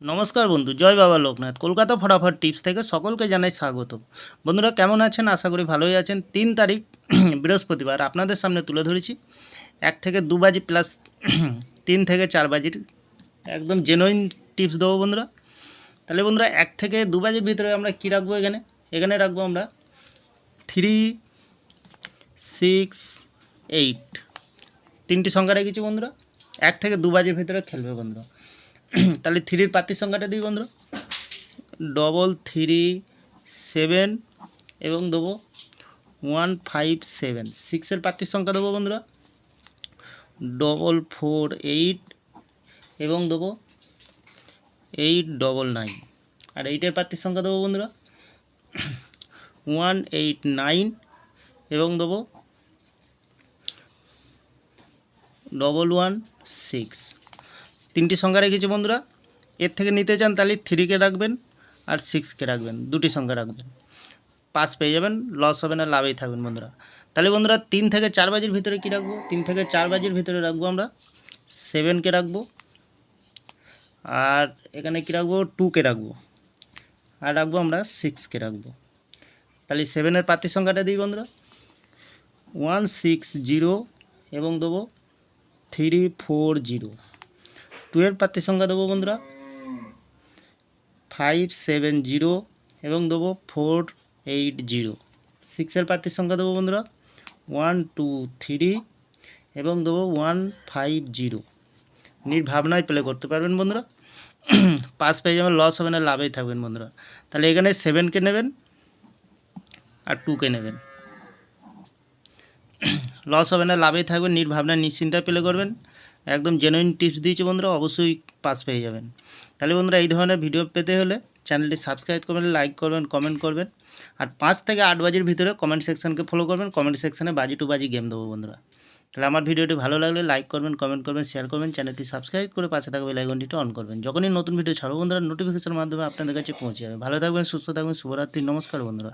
নমস্কার বন্ধু, জয় বাবা লোকনাথ। কলকাতা ফটাফট টিপস থেকে সকলকে জানাই স্বাগত। বন্ধুরা কেমন আছেন? আশা করি ভালোই আছেন। 3 তারিখ বৃহস্পতিবার আপনাদের সামনে তুলে ধরেছি 1 থেকে 2 বাজি প্লাস 3 থেকে 4 বাজির একদম জেনুইন টিপস দেবো বন্ধুরা। তাহলে বন্ধুরা 1 থেকে 2 বাজির ভিতরে আমরা কি রাখবো? এখানে রাখবো আমরা 3, 6, 8 তিনটি সংখ্যা রেখেছি বন্ধুরা। 1 থেকে 2 বাজির ভিতরে খেলবে বন্ধুরা। তাহলে 3-র প্রার্থীর সংখ্যাটা দিই বন্ধুরা, 337 এবং দেবো 157। 6-এর প্রার্থীর সংখ্যা দেবো বন্ধুরা 448 এবং দেবো 899। আর 8-এর প্রার্থীর সংখ্যা দেবো বন্ধুরা 189 এবং দেবো 116। তিনটি সংখ্যা রেখেছি বন্ধুরা। এর থেকে নিতে চান তাহলে 3কে রাখবেন আর 6কে রাখবেন, দুটি সংখ্যা রাখবেন, পাস পেয়ে যাবেন, লস হবে না, লাভেই থাকবেন বন্ধুরা। তাহলে বন্ধুরা 3 থেকে 4 বাজির ভিতরে কি রাখবো? 3 থেকে 4 বাজির ভিতরে রাখবো আমরা 7কে রাখবো, আর এখানে কি রাখবো? 2কে রাখবো, আর রাখবো আমরা 6কে রাখবো। তাহলে 7-এর প্রার্থীর সংখ্যাটা দিই বন্ধুরা 160 এবং দেবো 340। 2-এর প্রার্থীর সংখ্যা দেবো বন্ধুরা 570 এবং দেবো 480। 6-এর প্রার্থীর সংখ্যা দেবো বন্ধুরা 123 এবং দেবো 150। নির্ভাবনায় প্লে করতে পারবেন বন্ধুরা, পাস পেয়ে যাবেন, লস হবে না, লাভেই থাকবেন বন্ধুরা। তাহলে এখানে 7কে নেবেন আর 2কে নেবেন, লস হবে না, লাভেই থাকবেন, নির্ভাবনায় নিশ্চিন্তায় প্লে করবেন। একদম জেনুইন টিপস দিয়েছি বন্ধুরা, অবশ্যই পাস পেয়ে যাবেন। তাহলে বন্ধুরা এই ধরনের ভিডিও পেতে হলে চ্যানেলটি সাবস্ক্রাইব করবেন, লাইক করবেন, কমেন্ট করবেন, আর 5 থেকে 8 বাজির ভিতরে কমেন্ট সেকশনকে ফলো করবেন। কমেন্ট সেকশনে বাজি টু বাজি গেম দেবো বন্ধুরা। তাহলে আমার ভিডিওটি ভালো লাগলে লাইক করবেন, কমেন্ট করবেন, শেয়ার করবেন, চ্যানেলটি সাবস্ক্রাইব করে পাশে থাকা বেল আইকনটিটা অন করবেন। যখনই নতুন ভিডিও ছাড়বো বন্ধুরা নোটিফিকেশনের মাধ্যমে আপনাদের কাছে পৌঁছে যাবে। ভালো থাকবেন, সুস্থ থাকবেন, শুভরাত্রি, নমস্কার বন্ধুরা।